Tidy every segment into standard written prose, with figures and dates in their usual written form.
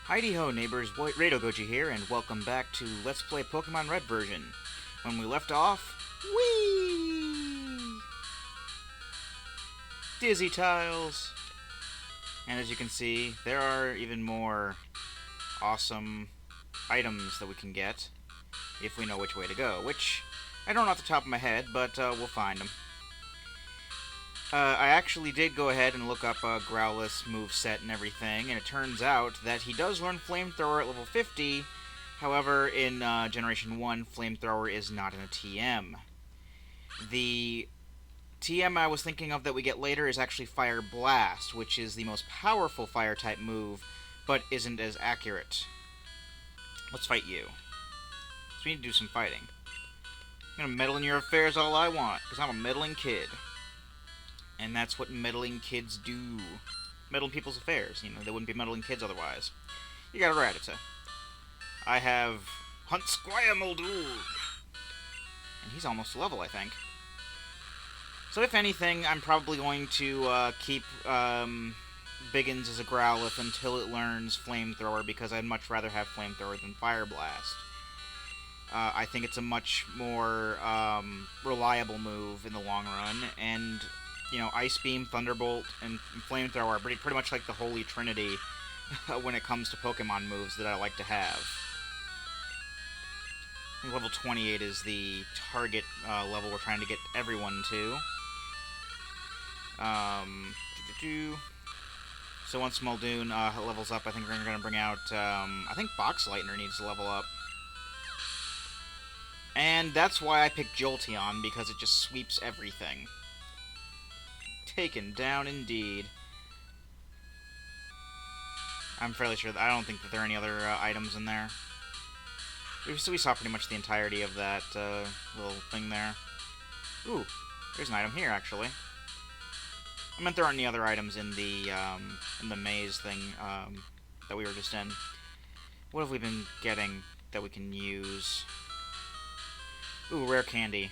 Heidi-ho neighbors, Rado Goji here, and welcome back to Let's Play Pokemon Red version. When we left off, whee! Dizzy tiles! And as you can see, there are even more awesome items that we can get if we know which way to go, which I don't know off the top of my head, but we'll find them. I actually did go ahead and look up Growlithe moveset and everything, and it turns out that he does learn Flamethrower at level 50. However, in Generation 1, Flamethrower is not in a TM. The TM I was thinking of that we get later is actually Fire Blast, which is the most powerful Fire-type move, but isn't as accurate. Let's fight you. So we need to do some fighting. I'm gonna meddle in your affairs all I want, because I'm a meddling kid. And that's what meddling kids do. Meddle in people's affairs. You know, they wouldn't be meddling kids otherwise. You got a Rattata. I have Hunt Squire Muldoon. And he's almost level, I think. So if anything, I'm probably going to keep Biggins as a Growlithe until it learns Flamethrower, because I'd much rather have Flamethrower than Fire Blast. I think it's a much more reliable move in the long run, and you know, Ice Beam, Thunderbolt, and Flamethrower are pretty much like the Holy Trinity when it comes to Pokemon moves that I like to have. I think level 28 is the target level we're trying to get everyone to. So once Muldoon levels up, I think we're going to bring out... I think Box Lightner needs to level up. And that's why I picked Jolteon, because it just sweeps everything. Taken down indeed. I'm fairly sure that I don't think that there are any other items in there. So we saw pretty much the entirety of that little thing there. Ooh, there's an item here actually. I meant there aren't any other items in the maze thing that we were just in. What have we been getting that we can use? Ooh, rare candy.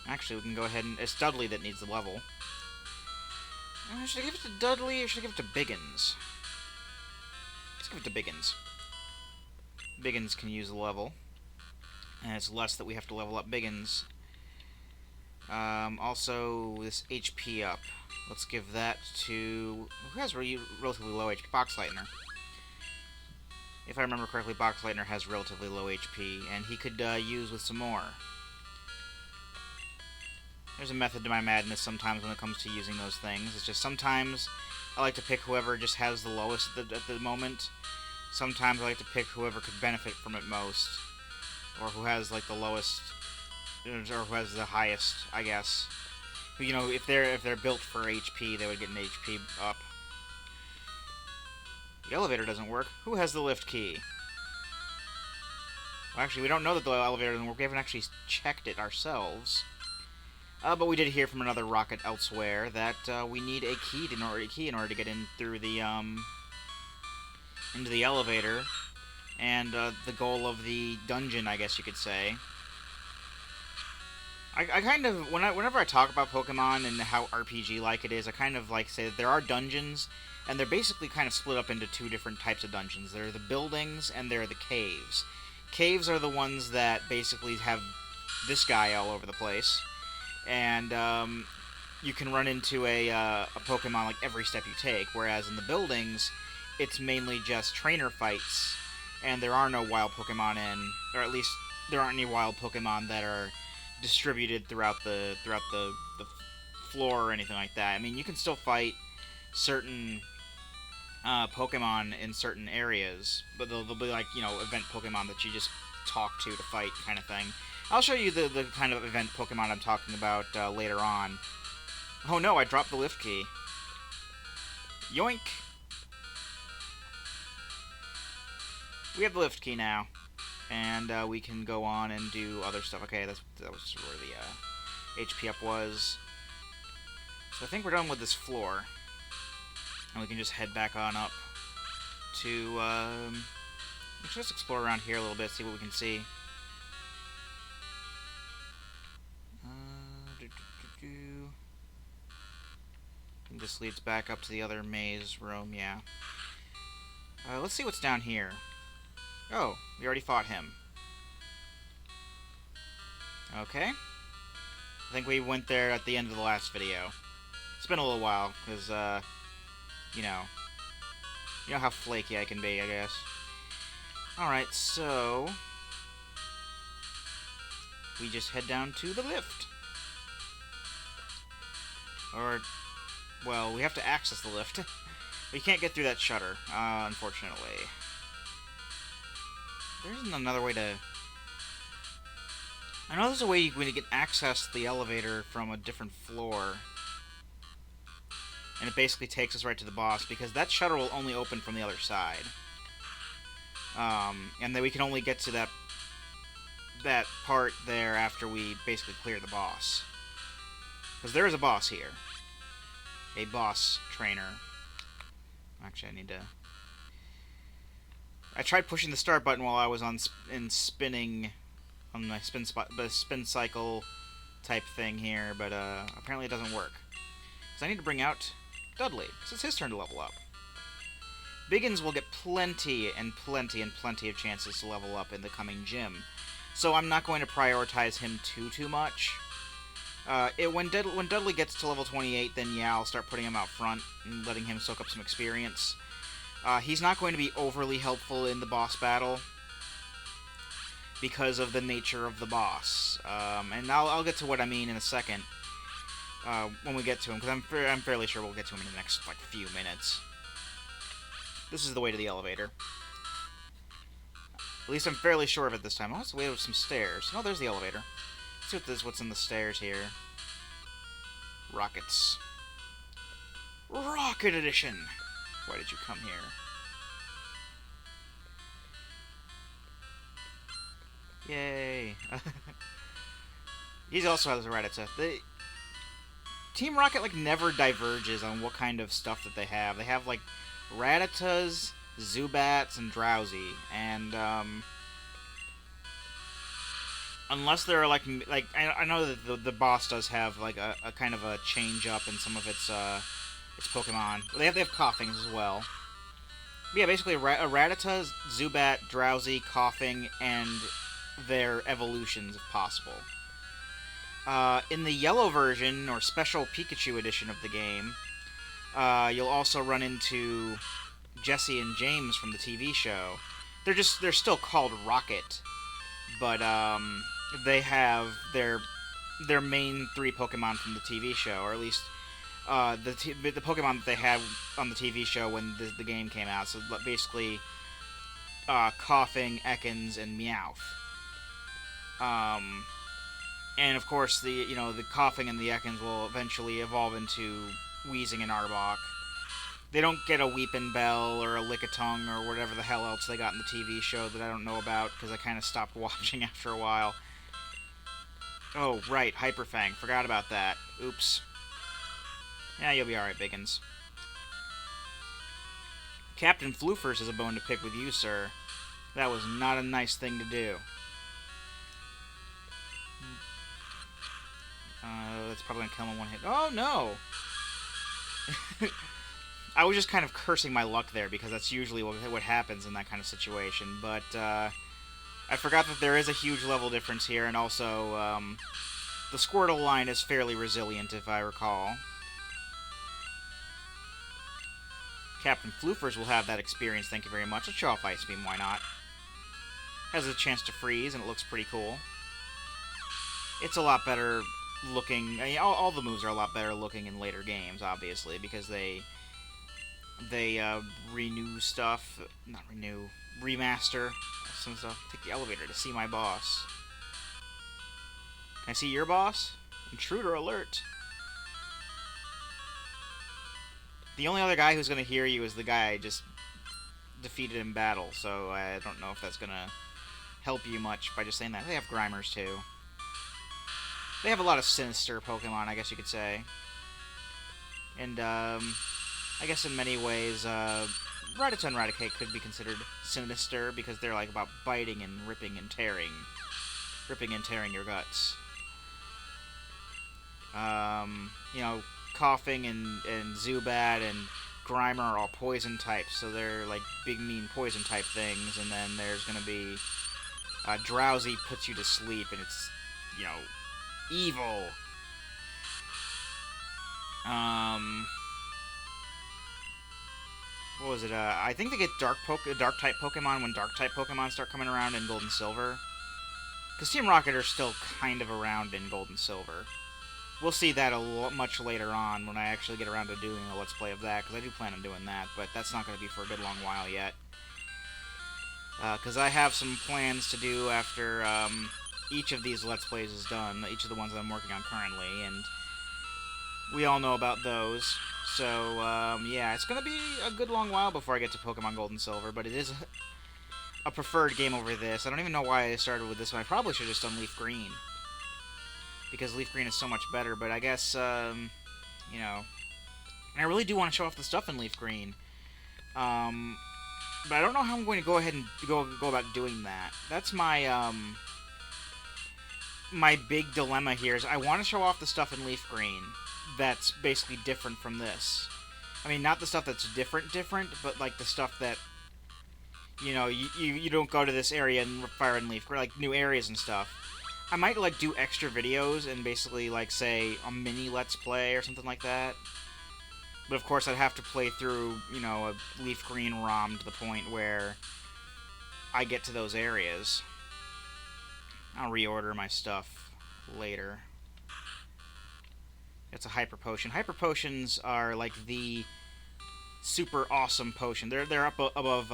Actually, we can go ahead and... It's Dudley that needs the level. Should I give it to Dudley, or should I give it to Biggins? Let's give it to Biggins. Biggins can use the level. And it's less that we have to level up Biggins. Also, this HP up. Let's give that to... Who has relatively low HP? Box Lightner. If I remember correctly, Box Lightner has relatively low HP, and he could use with some more. There's a method to my madness sometimes when it comes to using those things. It's just sometimes I like to pick whoever just has the lowest at the moment. Sometimes I like to pick whoever could benefit from it most. Or who has, like, the lowest... Or who has the highest, I guess. You know, if they're built for HP, they would get an HP up. The elevator doesn't work. Who has the lift key? Well, actually, we don't know that the elevator doesn't work. We haven't actually checked it ourselves. But we did hear from another rocket elsewhere that we need a key in order to get in through the into the elevator, and the goal of the dungeon, I guess you could say. I kind of whenever I talk about Pokemon and how RPG-like it is, I kind of like say that there are dungeons, and they're basically kind of split up into two different types of dungeons. There are the buildings and there are the caves. Caves are the ones that basically have this guy all over the place. And you can run into a Pokemon like every step you take, whereas in the buildings, it's mainly just trainer fights, and there are no wild Pokemon or at least there aren't any wild Pokemon that are distributed throughout the floor or anything like that. I mean, you can still fight certain Pokemon in certain areas, but they'll be like, you know, event Pokemon that you just talk to fight kind of thing. I'll show you the kind of event Pokemon I'm talking about later on. Oh no, I dropped the lift key. Yoink! We have the lift key now. And we can go on and do other stuff. Okay, that was where the HP up was. So I think we're done with this floor. And we can just head back on up to... let's just explore around here a little bit, see what we can see. And this leads back up to the other maze room, yeah. Let's see what's down here. Oh, we already fought him. Okay. I think we went there at the end of the last video. It's been a little while, because, you know how flaky I can be, I guess. Alright, so we just head down to the lift. Or, well, we have to access the lift. We can't get through that shutter, unfortunately. There isn't another way to... I know there's a way you can access the elevator from a different floor. And it basically takes us right to the boss, because that shutter will only open from the other side. And then we can only get to that part there after we basically clear the boss. Because there is a boss here. A boss trainer. Actually, I need to... I tried pushing the start button while I was on my spin cycle type thing here, but apparently it doesn't work. So I need to bring out Dudley, because it's his turn to level up. Biggins will get plenty and plenty and plenty of chances to level up in the coming gym, so I'm not going to prioritize him too much. When Dudley gets to level 28, then yeah, I'll start putting him out front and letting him soak up some experience. He's not going to be overly helpful in the boss battle because of the nature of the boss, and I'll get to what I mean in a second when we get to him, because I'm fairly sure we'll get to him in the next few minutes. This is the way to the elevator. At least I'm fairly sure of it this time. Oh, it's the way to some stairs. Oh, there's the elevator. Let's see what's in the stairs here. Rockets. Rocket Edition! Why did you come here? Yay! He also has a Ratata. Team Rocket, never diverges on what kind of stuff that they have. They have, Ratatas, Zubats, and Drowsy, and, unless they're, I know that the boss does have, a kind of a change-up in some of its Pokemon. They have Coughing as well. But yeah, basically, a Rattata, Zubat, Drowsy, Coughing, and their evolutions, if possible. In the yellow version, or Special Pikachu edition of the game, you'll also run into Jesse and James from the TV show. They're still called Rocket, but they have their main three Pokemon from the TV show, or at least the Pokemon that they had on the TV show when the game came out. So basically, Coughing, Ekans, and Meowth. And of course, the Coughing and the Ekans will eventually evolve into Wheezing and Arbok. They don't get a Weepin' Bell or a Lickitung or whatever the hell else they got in the TV show that I don't know about, because I kind of stopped watching after a while. Oh, right, Hyper Fang. Forgot about that. Oops. Yeah, you'll be alright, Biggins. Captain Floofers has a bone to pick with you, sir. That was not a nice thing to do. That's probably gonna kill him in one hit. Oh, no! I was just kind of cursing my luck there, because that's usually what happens in that kind of situation, but, I forgot that there is a huge level difference here, and also, the Squirtle line is fairly resilient, if I recall. Captain Floofers will have that experience, thank you very much. Let's show off Ice Beam, why not? Has a chance to freeze, and it looks pretty cool. It's a lot better looking. I mean, all the moves are a lot better looking in later games, obviously, because they renew stuff. Not renew, remaster some stuff. Take the elevator to see my boss. Can I see your boss? Intruder alert. The only other guy who's going to hear you is the guy I just defeated in battle, so I don't know if that's going to help you much by just saying that. They have Grimers, too. They have a lot of sinister Pokemon, I guess you could say. And, I guess in many ways, Rattata and Raticate could be considered sinister, because they're, about biting and ripping and tearing. Ripping and tearing your guts. Coughing and Zubat and Grimer are all poison types, so they're like big mean poison type things, and then there's gonna be Drowsy puts you to sleep, and it's, you know, evil. What was it? I think they get dark type Pokemon when dark type Pokemon start coming around in Gold and Silver. Because Team Rocket are still kind of around in Gold and Silver. We'll see that much later on when I actually get around to doing a Let's Play of that, because I do plan on doing that, but that's not going to be for a good long while yet. Because I have some plans to do after each of these Let's Plays is done, each of the ones that I'm working on currently, and we all know about those. So, yeah, it's going to be a good long while before I get to Pokemon Gold and Silver, but it is a preferred game over this. I don't even know why I started with this one. I probably should have just done Leaf Green, because Leaf Green is so much better, but I guess, you know, and I really do want to show off the stuff in Leaf Green, but I don't know how I'm going to go ahead and go about doing that. That's my, my big dilemma here, is I want to show off the stuff in Leaf Green that's basically different from this. I mean, not the stuff that's different, but like the stuff that, you know, you don't go to this area and Fire and Leaf, like new areas and stuff. I might like do extra videos and basically like say a mini Let's Play or something like that. But of course I'd have to play through, you know, a Leaf Green ROM to the point where I get to those areas. I'll reorder my stuff later. It's a Hyper Potion. Hyper Potions are like the super awesome potion. They're up above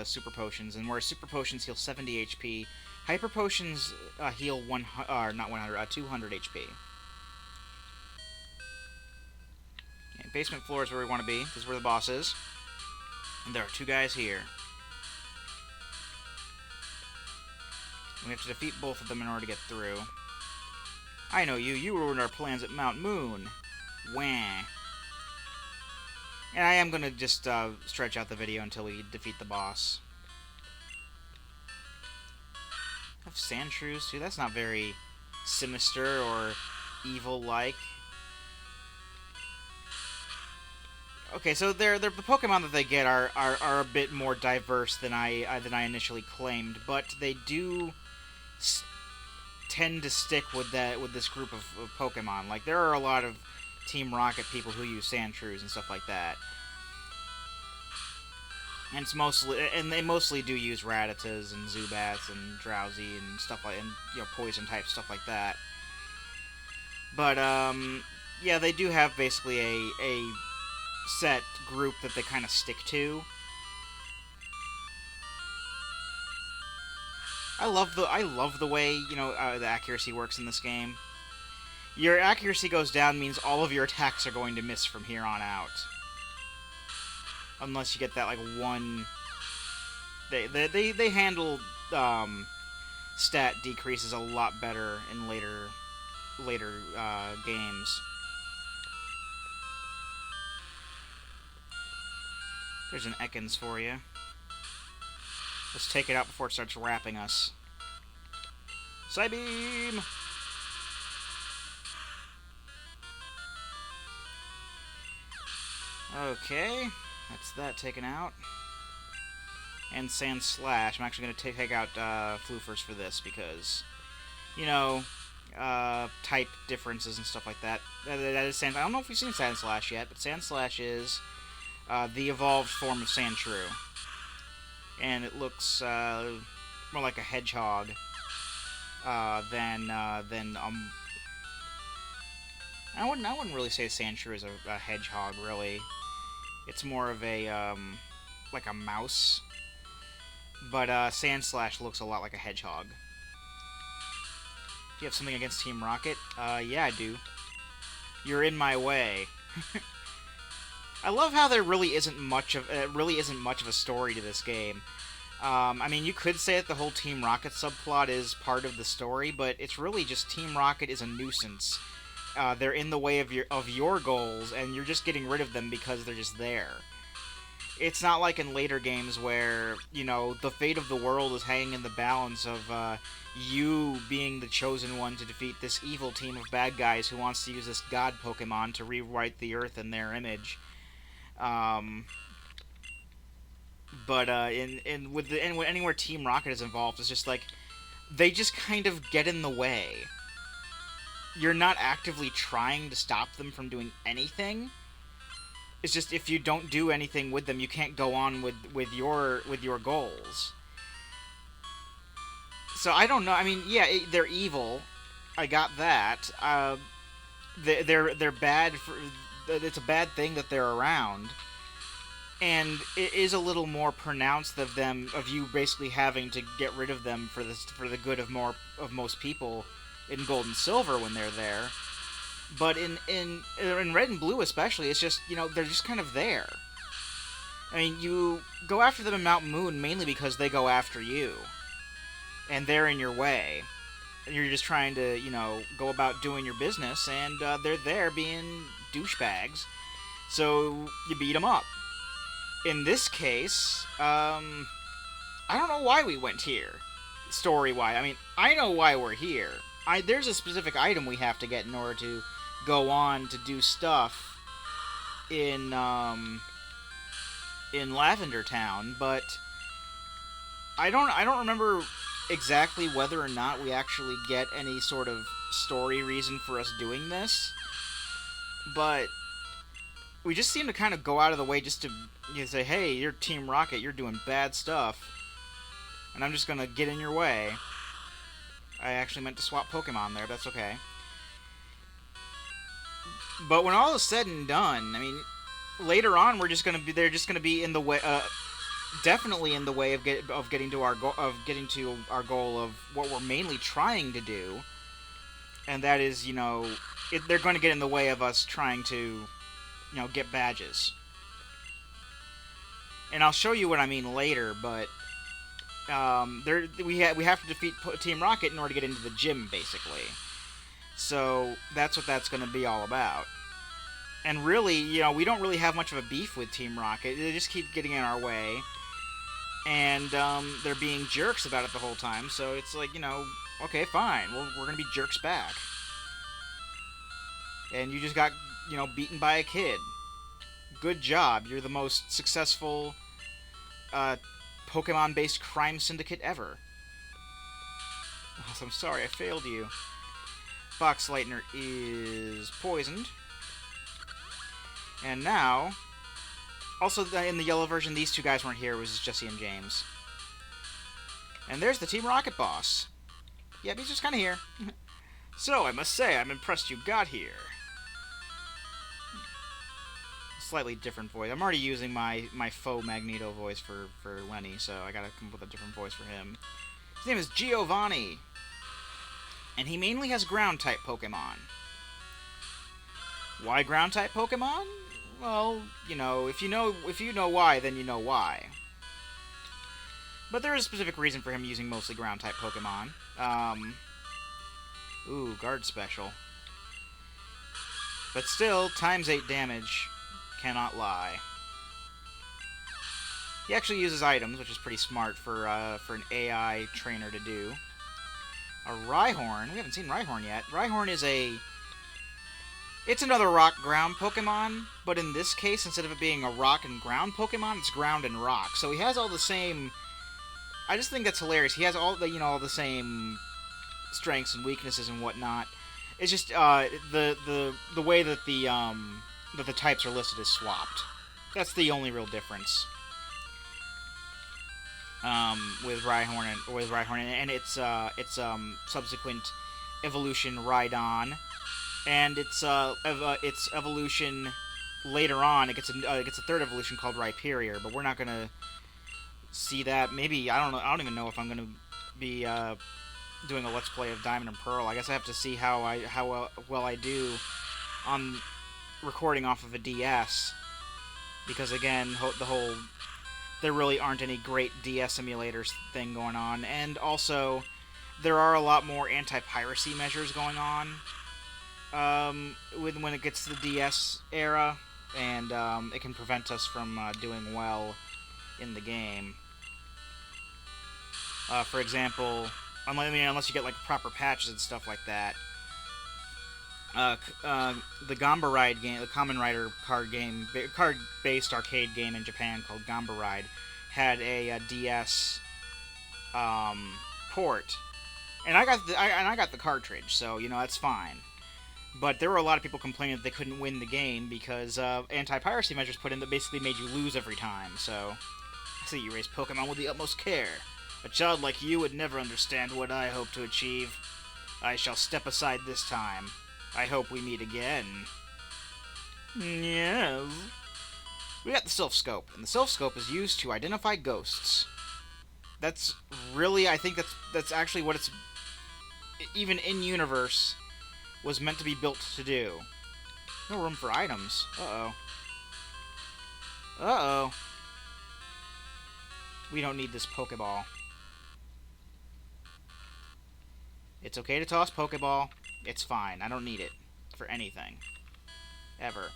Super Potions, and where Super Potions heal 70 HP, Hyper Potions heal 200 HP. Okay, basement floor is where we want to be. This is where the boss is. And there are two guys here. We have to defeat both of them in order to get through. I know you. You ruined our plans at Mount Moon. Wah. And I am going to just stretch out the video until we defeat the boss. I have Sandshrews, too. That's not very sinister or evil-like. Okay, so the Pokemon that they get are a bit more diverse than I initially claimed, but they do tend to stick with this group of Pokemon. Like, there are a lot of Team Rocket people who use Sandshrews and stuff like that. And it's mostly, and they mostly do use Rattatas and Zubats and Drowsy and stuff like, and, you know, poison type stuff like that. But yeah, they do have basically a set group that they kind of stick to. I love the way, you know, the accuracy works in this game. Your accuracy goes down means all of your attacks are going to miss from here on out. Unless you get that, like, one... They handle stat decreases a lot better in later games. There's an Ekans for you. Let's take it out before it starts wrapping us. Psybeam! Okay, that's that taken out. And Sand Slash. I'm actually going to take out Floofers for this because, you know, type differences and stuff like that. That is Sand. I don't know if you've seen Sand Slash yet, but Sand Slash is the evolved form of Sandshrew. And it looks more like a hedgehog than I wouldn't really say Sandshrew is a hedgehog, really. It's more of a like a mouse. But Sandslash looks a lot like a hedgehog. Do you have something against Team Rocket? Yeah, I do. You're in my way. I love how there really isn't much of a story to this game. I mean, you could say that the whole Team Rocket subplot is part of the story, but it's really just Team Rocket is a nuisance. They're in the way of your goals, and you're just getting rid of them because they're just there. It's not like in later games where, you know, the fate of the world is hanging in the balance of you being the chosen one to defeat this evil team of bad guys who wants to use this god Pokemon to rewrite the Earth in their image. Um, but in with the and anywhere Team Rocket is involved, it's just like they just kind of get in the way. You're not actively trying to stop them from doing anything. It's just if you don't do anything with them, you can't go on with your goals. So I don't know. I mean, yeah, they're evil. I got that. They're bad for. It's a bad thing that they're around, and it is a little more pronounced of you basically having to get rid of them for the good of most people in Gold and Silver when they're there. But in Red and Blue especially, it's just they're just kind of there. I mean, you go after them in Mount Moon mainly because they go after you, and they're in your way. You're just trying to go about doing your business, and they're there being douchebags. So you beat them up. In this case, I don't know why we went here, story-wise. I mean, I know why we're here. There's a specific item we have to get in order to go on to do stuff in Lavender Town, but I don't remember exactly whether or not we actually get any sort of story reason for us doing this, but we just seem to kind of go out of the way just to say, hey, you're Team Rocket, you're doing bad stuff, and I'm just gonna get in your way. I actually meant to swap Pokemon there, that's okay. But when all is said and done, I mean, later on they're just gonna be in the way, definitely in the way of getting to our goal of what we're mainly trying to do, and that is, they're going to get in the way of us trying to, get badges. And I'll show you what I mean later, but we have to defeat Team Rocket in order to get into the gym, basically. So that's what that's going to be all about. And really, we don't really have much of a beef with Team Rocket. They just keep getting in our way. And they're being jerks about it the whole time. So it's like, okay, fine. Well, we're going to be jerks back. And you just got, beaten by a kid. Good job. You're the most successful Pokemon-based crime syndicate ever. I'm sorry, I failed you. Fox Lightner is poisoned. And now, also in the yellow version, these two guys weren't here. It was Jesse and James. And there's the Team Rocket boss. Yep, he's just kind of here. So, I must say, I'm impressed you got here. Slightly different voice. I'm already using my faux Magneto voice for Lenny, so I gotta come up with a different voice for him. His name is Giovanni. And he mainly has ground-type Pokemon. Why ground-type Pokemon? Well, if you know why, then you know why. But there is a specific reason for him using mostly ground-type Pokemon. Ooh, guard special. But still, times 8 damage cannot lie. He actually uses items, which is pretty smart for an AI trainer to do. A Rhyhorn. We haven't seen Rhyhorn yet. Rhyhorn is it's another rock ground Pokemon, but in this case, instead of it being a rock and ground Pokemon, it's ground and rock. So he has all the same. I just think that's hilarious. He has all the same strengths and weaknesses and whatnot. It's just the way that the types are listed is swapped. That's the only real difference. With Rhyhorn and its subsequent evolution Rhydon, and its evolution later on, it gets a third evolution called Rhyperior, but we're not gonna see that. Maybe I don't know. I don't even know if I'm gonna be doing a Let's Play of Diamond and Pearl. I guess I have to see how well I do on recording off of a DS, because again, there really aren't any great DS emulators thing going on, and also there are a lot more anti-piracy measures going on when it gets to the DS era, and it can prevent us from doing well in the game. For example, unless you get like proper patches and stuff like that. The Gamba Ride game, the Kamen Rider card-based arcade game in Japan called Gamba Ride, had a DS port, and I got the cartridge, so that's fine. But there were a lot of people complaining that they couldn't win the game because anti-piracy measures put in that basically made you lose every time. So, I see you raise Pokemon with the utmost care. A child like you would never understand what I hope to achieve. I shall step aside this time. I hope we meet again. Yes. We got the Sylph Scope, and the Sylph Scope is used to identify ghosts. That's really, I think that's actually what it's, even in universe, was meant to be built to do. No room for items. Uh-oh. Uh-oh. We don't need this Pokeball. It's okay to toss Pokeball. It's fine. I don't need it for anything. Ever.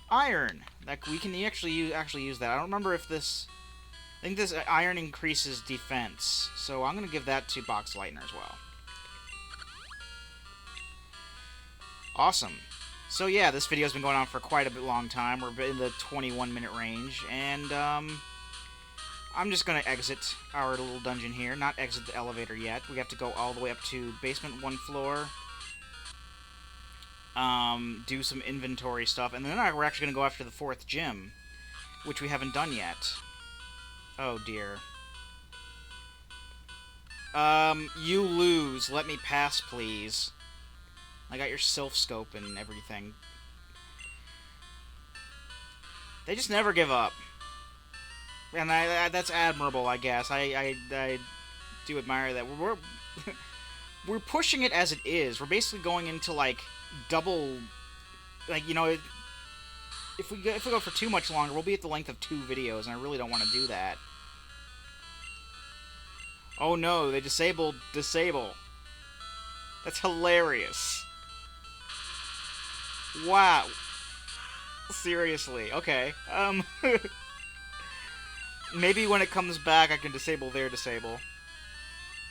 Iron. Like, we can actually use that. I don't remember if this... I think this iron increases defense. So I'm going to give that to Box Lightner as well. Awesome. So yeah, this video's been going on for quite a bit long time. We're in the 21-minute range, and I'm just gonna exit our little dungeon here. Not exit the elevator yet. We have to go all the way up to basement 1 floor. Do some inventory stuff, and then we're actually gonna go after the 4th gym, which we haven't done yet. Oh dear. You lose. Let me pass, please. I got your Sylph Scope and everything. They just never give up. And that's admirable, I guess. I do admire that. We're pushing it as it is. We're basically going into, like, double... Like, if we go for too much longer, we'll be at the length of 2 videos, and I really don't want to do that. Oh no, they disabled Disable. That's hilarious. Wow. Seriously. Okay. Maybe when it comes back I can disable their disable.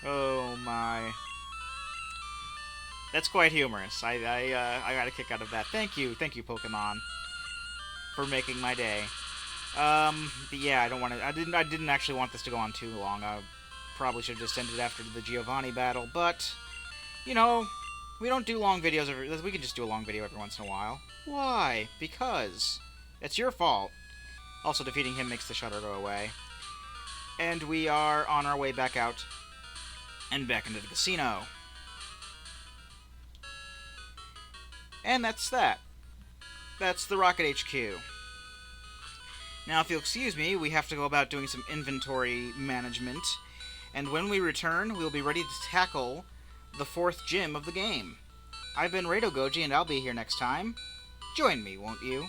Oh my. That's quite humorous. I got a kick out of that. Thank you, Pokemon, for making my day. But yeah, I didn't actually want this to go on too long. I probably should have just ended after the Giovanni battle, but we don't do long videos we can just do a long video every once in a while. Why? Because it's your fault. Also, defeating him makes the shutter go away. And we are on our way back out and back into the casino. And that's that. That's the Rocket HQ. Now, if you'll excuse me, we have to go about doing some inventory management. And when we return, we'll be ready to tackle the 4th gym of the game. I've been Rado Goji, and I'll be here next time. Join me, won't you?